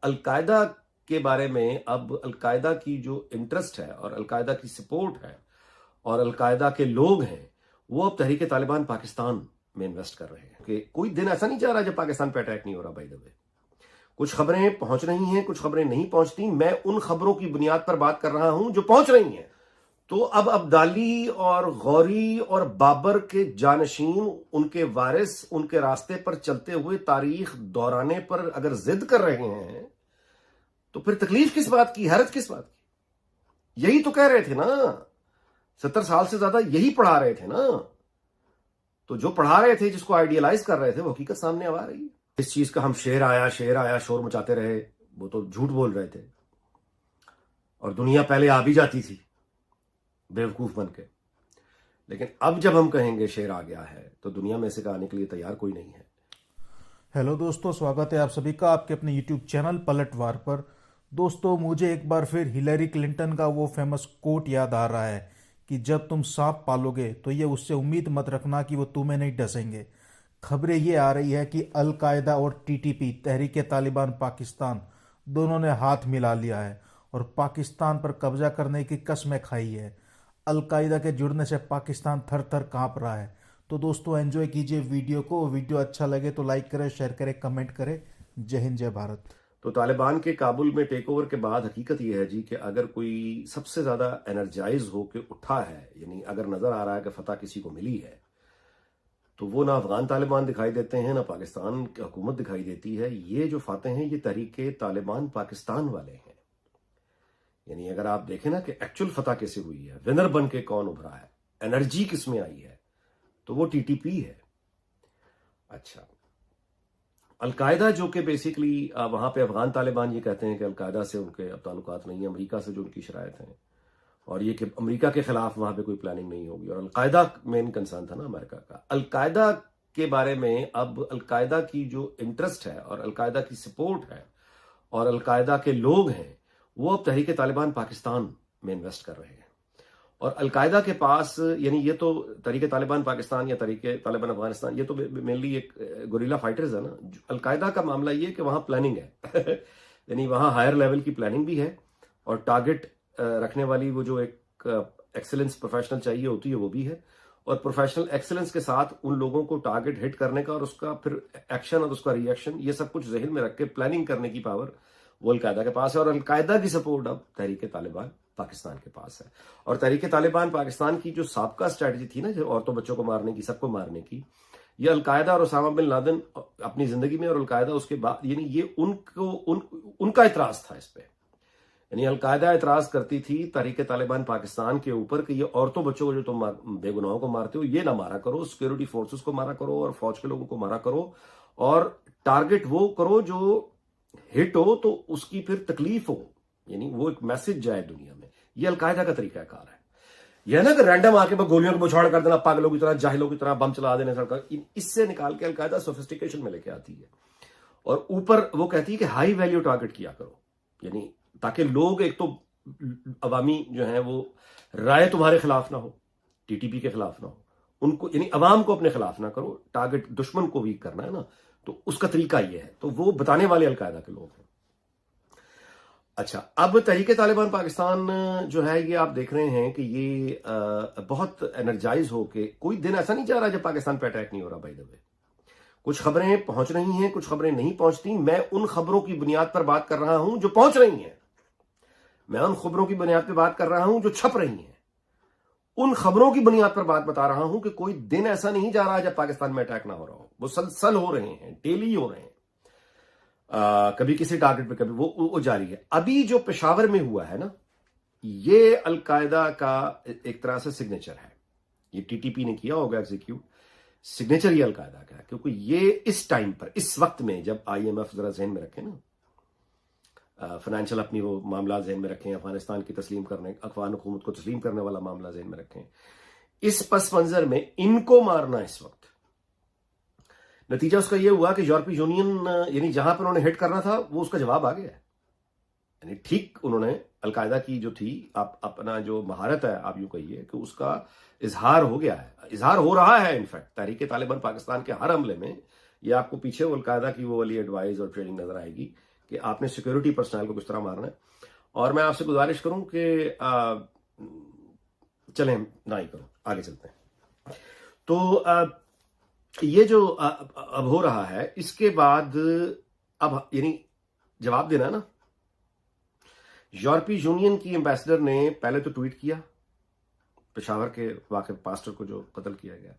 Al Qaeda के बारे में अब अलकायदा की जो इंटरेस्ट है और अलकायदा की सपोर्ट है और अलकायदा के लोग हैं वो अब तहरीक तालिबान पाकिस्तान में इन्वेस्ट कर रहे हैं कि कोई दिन ऐसा नहीं जा रहा जब पाकिस्तान पे अटैक नहीं हो रहा। बाय द वे, कुछ खबरें पहुंच रही हैं, कुछ खबरें नहीं पहुंचती। मैं उन खबरों की बुनियाद पर बात कर रहा हूं जो पहुंच रही हैं। तो अब अब्दाली और गौरी और बाबर के जानशीन, उनके वारिस उनके रास्ते पर चलते हुए तारीख दोहराने पर अगर जिद कर रहे हैं तो फिर तकलीफ किस बात की, हैरत किस बात की? यही तो कह रहे थे ना, 70 साल से ज्यादा यही पढ़ा रहे थे ना। तो जो पढ़ा रहे थे, जिसको आइडियलाइज कर रहे थे, वो हकीकत सामने आ रही है। इस चीज का हम शेर आया शोर मचाते रहे, वो तो झूठ बोल रहे थे और दुनिया पहले आ भी जाती थी बेवकूफ बन के। लेकिन अब जब हम कहेंगे शेर आ गया है तो दुनिया में से आने के लिए तैयार कोई नहीं है। हेलो दोस्तों, स्वागत है आप सभी का आपके अपने यूट्यूब चैनल पलटवार पर। दोस्तों, मुझे एक बार फिर हिलरी क्लिंटन का वो फेमस कोट याद आ रहा है कि जब तुम सांप पालोगे तो ये उससे उम्मीद मत रखना कि वो तुम्हें नहीं डसेंगे। खबरें ये आ रही है कि अलकायदा और टीटीपी तहरीक तालिबान पाकिस्तान दोनों ने हाथ मिला लिया है और पाकिस्तान पर कब्जा करने की कसमें खाई है। अलकायदा के जुड़ने से पाकिस्तान थर थर कांप रहा है। तो दोस्तों, एंजॉय कीजिए वीडियो को। वीडियो अच्छा लगे तो लाइक करें, शेयर करें, कमेंट करें। जय हिंद, जय भारत। तो तालिबान के काबुल में टेक ओवर के बाद हकीकत यह है जी कि अगर कोई सबसे ज्यादा एनर्जाइज होकर उठा है, यानी अगर नजर आ रहा है कि फतह किसी को मिली है, तो वो ना अफगान तालिबान दिखाई देते हैं ना पाकिस्तान की हुकूमत दिखाई देती है। ये जो फाते हैं ये तहरीके तालिबान पाकिस्तान वाले हैं। यानी अगर आप देखें ना कि एक्चुअल फतह कैसे हुई है, विनर बन के कौन उभरा है, एनर्जी किसमें आई है, तो वो टीटीपी है। अच्छा, अलकायदा जो कि बेसिकली वहां पे अफगान तालिबान ये कहते हैं कि अलकायदा से उनके अब ताल्लुकात नहीं है, अमेरिका से जो उनकी शरायत है और ये कि अमेरिका के खिलाफ वहां पे कोई प्लानिंग नहीं होगी। और अलकायदा मेन कंसर्न था ना अमेरिका का। अलकायदा के बारे में अब अलकायदा की जो इंटरेस्ट है और अलकायदा की सपोर्ट है और अलकायदा के लोग हैं वो अब तहरीक तालिबान पाकिस्तान में इन्वेस्ट कर रहे हैं। और अलकायदा के पास, यानी ये तो तहरीक तालिबान पाकिस्तान या तहरीक तालिबान अफगानिस्तान, ये तो मेनली एक गुरिल्ला फाइटर्स है ना। अलकायदा का मामला ये कि वहां प्लानिंग है यानी वहां हायर लेवल की प्लानिंग भी है और टारगेट रखने वाली वो जो एक एक्सेलेंस प्रोफेशनल चाहिए होती है वो भी है। और प्रोफेशनल एक्सेलेंस के साथ उन लोगों को टारगेट हिट करने का और उसका फिर एक्शन और उसका रिएक्शन, ये सब कुछ जहन में रख के प्लानिंग करने की पावर वो अलकायदा के पास है। और अलकायदा की सपोर्ट अब तहरीक तालिबान पाकिस्तान के पास है। और तहरीक तालिबान पाकिस्तान की जो साबका स्ट्रैटेजी थी ना, जो औरतों बच्चों को मारने की, सबको मारने की, ये अलकायदा और ओसामा बिन लादेन अपनी जिंदगी में और अलकायदा उसके बाद, यानी ये उनका इतराज था इस पे। यानी अलकायदा इतराज करती थी तहरीक तालिबान पाकिस्तान के ऊपर कि ये औरतों बच्चों को जो तुम बेगुनाहों को मारते हो ये ना मारा करो, सिक्योरिटी फोर्सेस को मारा करो और फौज के लोगों को मारा करो और टारगेट वो करो जो हिट हो तो उसकी फिर तकलीफ हो, यानी वो एक मैसेज जाए दुनिया में। ये अलकायदा का तरीकाकार है। यह ना कि रैंडम आके गोलियों को बछाड़ कर देना, पागलों की तरह, जाहिलों की तरह बम चला देने सड़क, इससे निकाल के अलकायदा सोफिस्टिकेशन में लेके आती है। और ऊपर वो कहती है कि हाई वैल्यू टारगेट किया करो, यानी ताकि लोग, एक तो अवामी जो है वो राय तुम्हारे खिलाफ ना हो, टीटीपी के खिलाफ ना हो, उनको यानी अवाम को अपने खिलाफ ना करो, टारगेट दुश्मन को वीक करना है ना, तो उसका तरीका ये है। तो वो बताने वाले अलकायदा के लोग हैं। अच्छा, अब तहरीक तालिबान पाकिस्तान जो है ये आप देख रहे हैं कि ये बहुत एनर्जाइज होके, कोई दिन ऐसा नहीं जा रहा जब पाकिस्तान पे अटैक नहीं हो रहा। बाय द वे, कुछ खबरें पहुंच रही हैं, कुछ खबरें नहीं पहुंचती। मैं उन खबरों की बुनियाद पर बात कर रहा हूं जो पहुंच रही हैं। मैं उन खबरों की बुनियाद पर बात कर रहा हूं जो छप रही हैं। उन खबरों की बुनियाद पर बात बता रहा हूं कि कोई दिन ऐसा नहीं जा रहा जब पाकिस्तान में अटैक ना हो रहा हो। वो सलसल हो रहे हैं, डेली हो रहे हैं। कभी किसी टारगेट पे, कभी वो जारी है। अभी जो पेशावर में हुआ है ना, ये अलकायदा का एक तरह से सिग्नेचर है। ये टीटीपी ने किया होगा एग्जीक्यूट, सिग्नेचर ये अलकायदा का है। क्योंकि ये इस टाइम पर, इस वक्त में, जब आईएमएफ जरा जहन में रखे ना, फाइनेंशियल अपनी वो मामला जहन में रखें, अफगानिस्तान की तस्लीम करने, अफगान हुकूमत को तस्लीम करने वाला मामला जहन में रखें, इस पस मंजर में इनको मारना इस वक्त, नतीजा उसका यह हुआ कि यूरोपीय यूनियन, यानी जहां पर उन्होंने हिट करना था वो उसका जवाब आ गया है। यानी ठीक उन्होंने अलकायदा की जो थी, आप अपना जो महारत है, आप यूं कहिए कि उसका इजहार हो गया है, इजहार हो रहा है। इनफैक्ट तहरीक तालिबान पाकिस्तान के हर हमले में ये आपको पीछे अलकायदा की वो वाली एडवाइस और ट्रेनिंग नजर आएगी कि आपने सिक्योरिटी पर्सनल को किस तरह मारना है। और मैं आपसे गुजारिश करूं कि चलें ना ही करो, आगे चलते हैं। तो ये जो अब हो रहा है, इसके बाद अब यानी जवाब देना है ना। यूरोपीय यूनियन की एम्बेसडर ने पहले तो ट्वीट किया पेशावर के वाक़ पास्टर को जो कत्ल किया गया।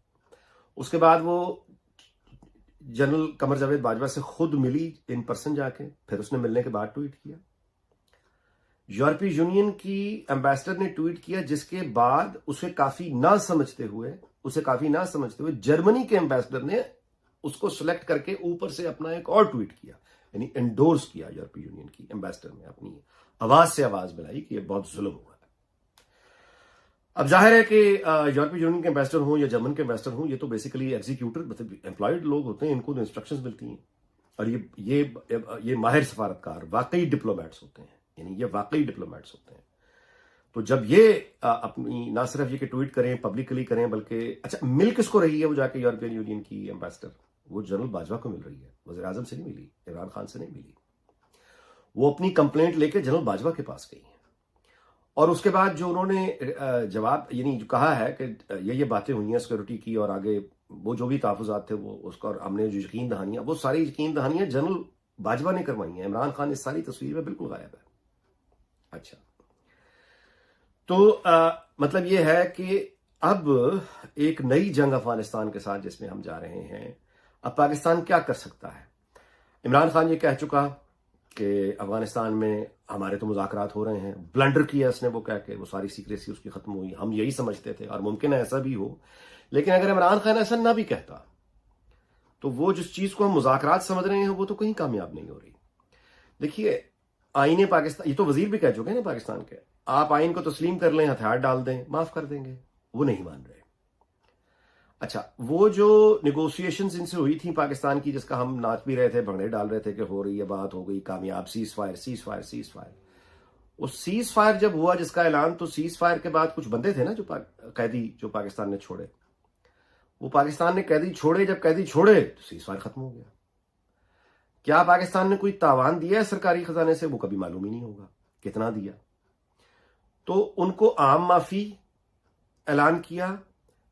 उसके बाद वो जनरल कमर जावेद बाजवा से खुद मिली इन पर्सन जाके, फिर उसने मिलने के बाद ट्वीट किया। यूरोपीय यूनियन की एम्बेसडर ने ट्वीट किया, जिसके बाद उसे काफी ना समझते हुए जर्मनी के एम्बेसडर ने उसको सिलेक्ट करके ऊपर से अपना एक और ट्वीट किया, यानी एंडोर्स किया। यूरोपीय यूनियन की एम्बेसडर ने अपनी आवाज से आवाज मिलाई कि यह बहुत जुल्म हुआ है। अब जाहिर है कि यूरोपीय यूनियन के एम्बेसडर हों या जर्मन के एम्बेसडर हों, ये तो बेसिकली एग्जीक्यूटिव मतलब एम्प्लॉयड लोग होते हैं, इनको तो इंस्ट्रक्शंस मिलती हैं। और ये माहिर सफारतकार वाकई डिप्लोमेट्स होते हैं, यानी ये वाकई डिप्लोमेट्स होते हैं। तो जब ये अपनी ना सिर्फ ये कि ट्वीट करें, पब्लिकली करें, बल्कि अच्छा मिल किसको रही है वो जाके यूरोपियन यूनियन की एम्बेसडर, वो जनरल बाजवा को मिल रही है, वज़ीर आज़म से नहीं मिली, इमरान खान से नहीं मिली। वो अपनी कंप्लेंट लेके जनरल बाजवा के पास गई है। और उसके बाद जो उन्होंने जवाब यानी जो कहा है कि ये बातें हुई हैं सिक्योरिटी की, और आगे वो जो भी तहफ़्फ़ुज़ात थे वो उसका, और हमने जो यकीन दहानियां, वो सारी यकीन दहानियां जनरल बाजवा ने करवाई हैं। इमरान खान इस सारी तस्वीर में बिल्कुल गायब है। अच्छा, तो मतलब ये है कि अब एक नई जंग अफगानिस्तान के साथ जिसमें हम जा रहे हैं। अब पाकिस्तान क्या कर सकता है? इमरान खान ये कह चुका कि अफगानिस्तान में हमारे तो मुज़ाकरात हो रहे हैं। ब्लंडर किया उसने वो कह के, वो सारी सीक्रेसी उसकी खत्म हुई, हम यही समझते थे, और मुमकिन है ऐसा भी हो। लेकिन अगर इमरान खान ऐसा ना भी कहता तो वो जिस चीज को हम मुज़ाकरात समझ रहे हैं वो तो कहीं कामयाब नहीं हो रही। देखिए, आईने पाकिस्तान, ये तो वजीर भी कह चुके हैं ना पाकिस्तान के, आप आइन को तस्लीम कर लें, हथियार डाल दें, माफ कर देंगे। वो नहीं मान रहे। अच्छा, वो जो निगोशिएशंस इनसे हुई थी पाकिस्तान की, जिसका हम नाच भी रहे थे, भंगड़े डाल रहे थे कि हो रही है बात, हो गई कामयाब, सीज फायर। वो सीज फायर जब हुआ जिसका ऐलान, तो सीज फायर के बाद कुछ बंदे थे ना जो कैदी जो पाकिस्तान ने छोड़े, वो पाकिस्तान ने कैदी छोड़े। जब कैदी छोड़े तो सीज फायर खत्म हो गया। क्या पाकिस्तान ने कोई तावान दिया है सरकारी खजाने से? वो कभी मालूम ही नहीं होगा कितना दिया। तो उनको आम माफी ऐलान किया,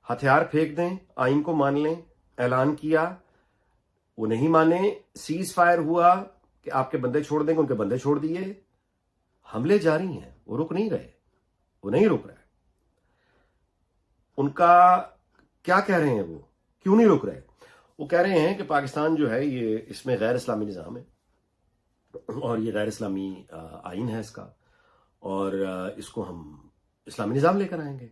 हथियार फेंक दें, आइन को मान लें, ऐलान किया, वो नहीं माने। सीज फायर हुआ कि आपके बंदे छोड़ देंगे, उनके बंदे छोड़ दिए। हमले जारी हैं, वो रुक नहीं रहे, वो नहीं रुक रहे। उनका क्या कह रहे हैं वो, क्यों नहीं रुक रहे? वो कह रहे हैं कि पाकिस्तान जो है ये, इसमें गैर इस्लामी निज़ाम है, और ये गैर इस्लामी आइन है इसका, और इसको हम इस्लामी निज़ाम लेकर आएंगे।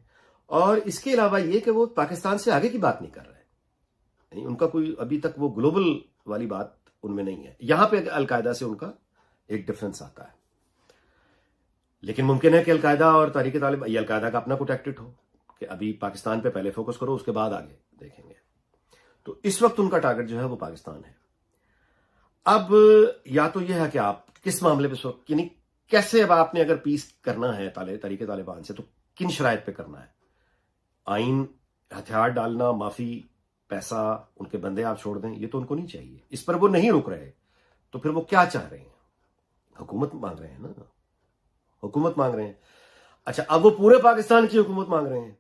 और इसके अलावा ये कि वो पाकिस्तान से आगे की बात नहीं कर रहे, यानी उनका कोई अभी तक वो ग्लोबल वाली बात उनमें नहीं है। यहां पे अलकायदा से उनका एक डिफरेंस आता है। लेकिन मुमकिन है कि अलकायदा और तहरीक तालिबान, ये अलकायदा का अपना कोई टैक्टिक हो कि अभी पाकिस्तान पे पहले फोकस करो, उसके बाद आगे देखेंगे। तो इस वक्त उनका टारगेट जो है वो पाकिस्तान है। अब या तो यह है कि आप किस मामले पे, यानी कैसे, अब आपने अगर पीस करना है तहरीक तालिबान से, तो किन शराइत पे करना है? आइन, हथियार डालना, माफी, पैसा, उनके बंदे आप छोड़ दें, ये तो उनको नहीं चाहिए। इस पर वो नहीं रुक रहे, तो फिर वो क्या चाह रहे हैं? हुकूमत मांग रहे हैं ना, हुकूमत मांग रहे हैं। अच्छा, अब वो पूरे पाकिस्तान की हुकूमत मांग रहे हैं,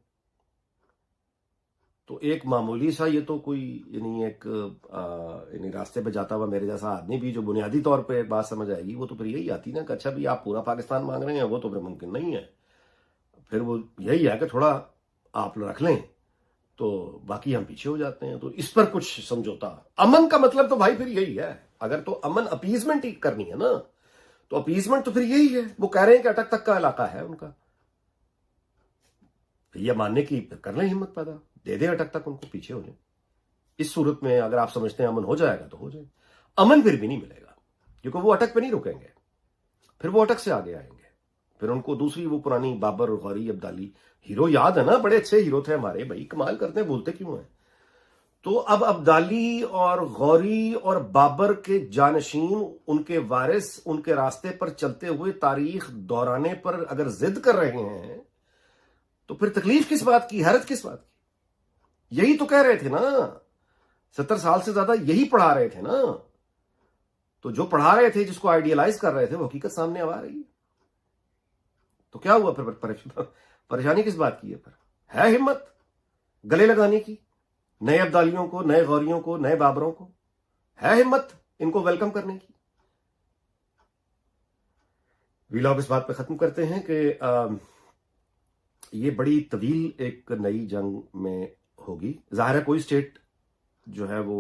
तो एक मामूली सा, ये तो कोई यानी एक यानी रास्ते पे जाता हुआ मेरे जैसा आदमी भी जो बुनियादी तौर पे बात समझ आएगी, वो तो फिर यही आती ना कि अच्छा भी आप पूरा पाकिस्तान मांग रहे हैं, वो तो फिर मुमकिन नहीं है। फिर वो यही है कि थोड़ा आप रख लें तो बाकी हम पीछे हो जाते हैं। तो इस पर कुछ समझौता, अमन का मतलब तो भाई फिर यही है। अगर तो अमन अपीजमेंट ही करनी है ना, तो अपीजमेंट तो फिर यही है। वो कह रहे हैं कि अटक तक का इलाका है उनका, ये मानने की कर लें हिम्मत पैदा, दे दे अटक तक, उनको पीछे हो जाए। इस सूरत में अगर आप समझते हैं अमन हो जाएगा तो हो जाए। अमन फिर भी नहीं मिलेगा, क्योंकि वो अटक पे नहीं रुकेंगे, फिर वो अटक से आगे आएंगे। फिर उनको दूसरी वो पुरानी बाबर, गौरी, अब्दाली हीरो याद है ना, बड़े अच्छे हीरो थे हमारे भाई, कमाल करते हैं, भूलते क्यों हैं? तो अब अब्दाली और गौरी और बाबर के जानशीन, उनके वारिस, उनके रास्ते पर चलते हुए तारीख दोहराने पर अगर जिद कर रहे हैं, तो फिर तकलीफ किस बात की, हैरत किस बात की? यही तो कह रहे थे ना, 70 साल से ज्यादा यही पढ़ा रहे थे ना। तो जो पढ़ा रहे थे, जिसको आइडियलाइज कर रहे थे, वो हकीकत सामने अब आ रही है। तो क्या हुआ फिर? परेशानी किस बात की है? पर है हिम्मत गले लगाने की नए अब्दालियों को, नए गौरियों को, नए बाबरों को? है हिम्मत इनको वेलकम करने की? वीलॉग इस बात पे खत्म करते हैं कि ये बड़ी तवील एक नई जंग में होगी। जाहिर है कोई स्टेट जो है वो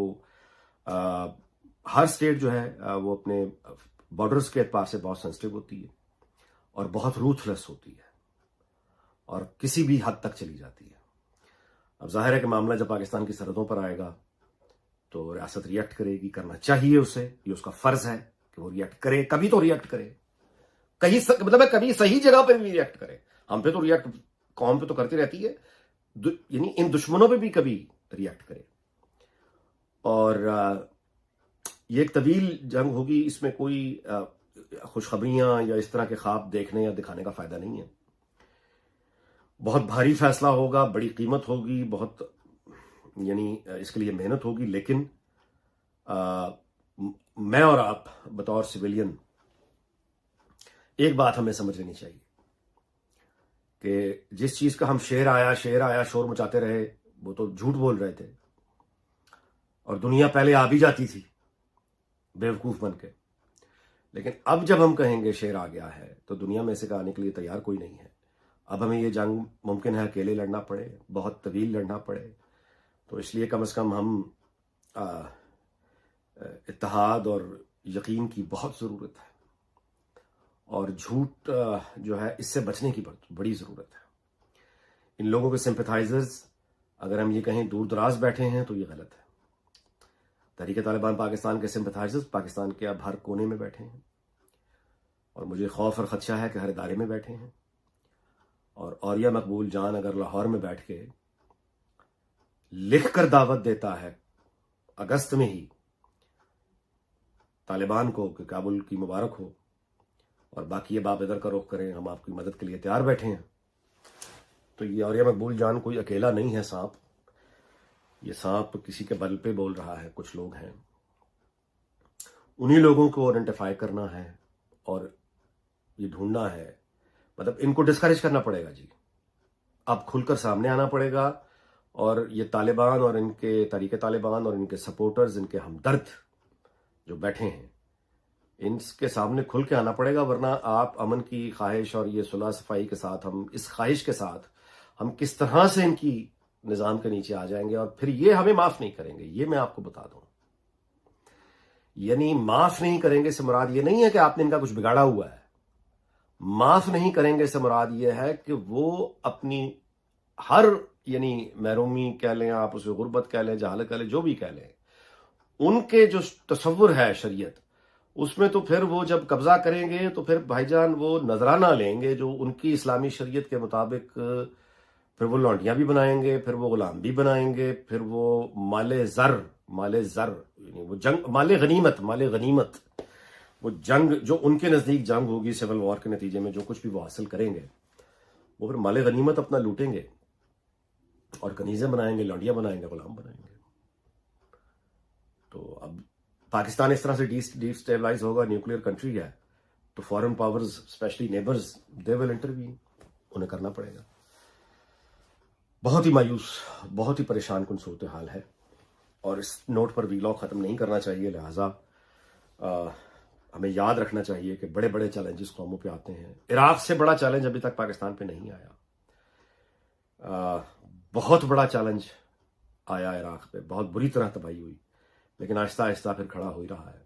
हर स्टेट जो है वो अपने बॉर्डर्स के एतबार से बहुत सेंसिटिव होती है और बहुत रूथलेस होती है और किसी भी हद तक चली जाती है। अब जाहिर है कि मामला जब पाकिस्तान की सरहदों पर आएगा तो रियासत रिएक्ट करेगी, करना चाहिए उसे, ये उसका फर्ज है कि वो रिएक्ट करे, कभी तो रिएक्ट करे, मतलब कभी सही जगह पर भी रिएक्ट करे। हम पे तो रिएक्ट कौम पे तो करती रहती है, यानी इन दुश्मनों पे भी कभी रिएक्ट करे। और ये एक तवील जंग होगी, इसमें कोई खुशखबरियां या इस तरह के ख्वाब देखने या दिखाने का फायदा नहीं है। बहुत भारी फैसला होगा, बड़ी कीमत होगी, बहुत यानी इसके लिए मेहनत होगी। लेकिन मैं और आप बतौर सिविलियन एक बात हमें समझ लेनी चाहिए कि जिस चीज का हम शेर आया शोर मचाते रहे, वो तो झूठ बोल रहे थे और दुनिया पहले आ भी जाती थी बेवकूफ बन के। लेकिन अब जब हम कहेंगे शेर आ गया है तो दुनिया में से आने के लिए तैयार कोई नहीं है। अब हमें ये जंग मुमकिन है अकेले लड़ना पड़े, बहुत तवील लड़ना पड़े। तो इसलिए कम से कम हम इत्तेहाद और यकीन की बहुत ज़रूरत है और झूठ जो है इससे बचने की बड़ी ज़रूरत है। इन लोगों के सिंपैथाइजर्स अगर हम ये कहें दूर दराज बैठे हैं तो ये गलत है। तहरीक तालिबान पाकिस्तान के सिंपैथाइजर्स पाकिस्तान के अब हर कोने में बैठे हैं और मुझे खौफ और ख़दशा है कि हर इदारे में बैठे हैं। और औरिया मकबूल जान अगर लाहौर में बैठ के लिख कर दावत देता है अगस्त में ही तालिबान को कि काबुल की मुबारक हो और बाकी अब आप इधर का रुख करें, हम आपकी मदद के लिए तैयार बैठे हैं, तो ये औरिया मकबूल जान कोई अकेला नहीं है सांप। ये सांप किसी के बल पे बोल रहा है, कुछ लोग हैं। उन्हीं लोगों को आइडेंटिफाई करना है और ये ढूंढना है, मतलब इनको डिस्करेज करना पड़ेगा जी। अब खुलकर सामने आना पड़ेगा और ये तालिबान और इनके तहरीक तालिबान और इनके सपोर्टर्स, इनके हमदर्द जो बैठे हैं, इनके सामने खुल के आना पड़ेगा। वरना आप अमन की ख्वाहिश और ये सुलह सफाई के साथ, हम इस ख्वाहिश के साथ हम किस तरह से इनकी निज़ाम के नीचे आ जाएंगे और फिर ये हमें माफ़ नहीं करेंगे, ये मैं आपको बता दूं। यानी माफ़ नहीं करेंगे से मुराद ये नहीं है कि आपने इनका कुछ बिगाड़ा हुआ है। माफ़ नहीं करेंगे से मुराद ये है कि वो अपनी हर यानी महरूमी कह लें, आप उसे गुर्बत कह लें, जहालत कह लें, जो भी कह लें, उनके जो तसव्वुर है शरीयत उसमें, तो फिर वो जब कब्जा करेंगे तो फिर भाईजान वो नजराना लेंगे जो उनकी इस्लामी शरीयत के मुताबिक, फिर वो लौंडियां भी बनाएंगे, फिर वो गुलाम भी बनाएंगे, फिर वो माले जर यानी वो जंग, माले गनीमत वो जंग जो उनके नजदीक जंग होगी सिविल वॉर के नतीजे में, जो कुछ भी वो हासिल करेंगे वो फिर माले गनीमत अपना लूटेंगे और कनीजें बनाएंगे, लौंडियां बनाएंगे, गुलाम बनाएंगे। तो अब पाकिस्तान इस तरह से डिस्टेबलाइज होगा, न्यूक्लियर कंट्री है, तो foreign powers specially neighbours they will intervene, उन्हें करना पड़ेगा। बहुत ही मायूस, बहुत ही परेशान कुन सूरत हाल है और इस नोट पर वीलॉग खत्म नहीं करना चाहिए। लिहाजा हमें याद रखना चाहिए कि बड़े बड़े चैलेंजेस कौमों पे आते हैं। इराक से बड़ा चैलेंज अभी तक पाकिस्तान पे नहीं आया। बहुत बड़ा चैलेंज आया इराक पे, बहुत बुरी तरह तबाही हुई, लेकिन आहिस्ता आहिस्ता फिर खड़ा हो ही रहा है।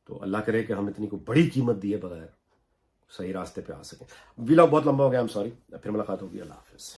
तो अल्लाह करे कि हम इतनी को बड़ी कीमत दिए बगैर सही रास्ते पे आ सकें। वीलॉग बहुत लंबा हो गया, आई एम सॉरी। फिर मुलाकात होगी, अल्लाह हाफिज।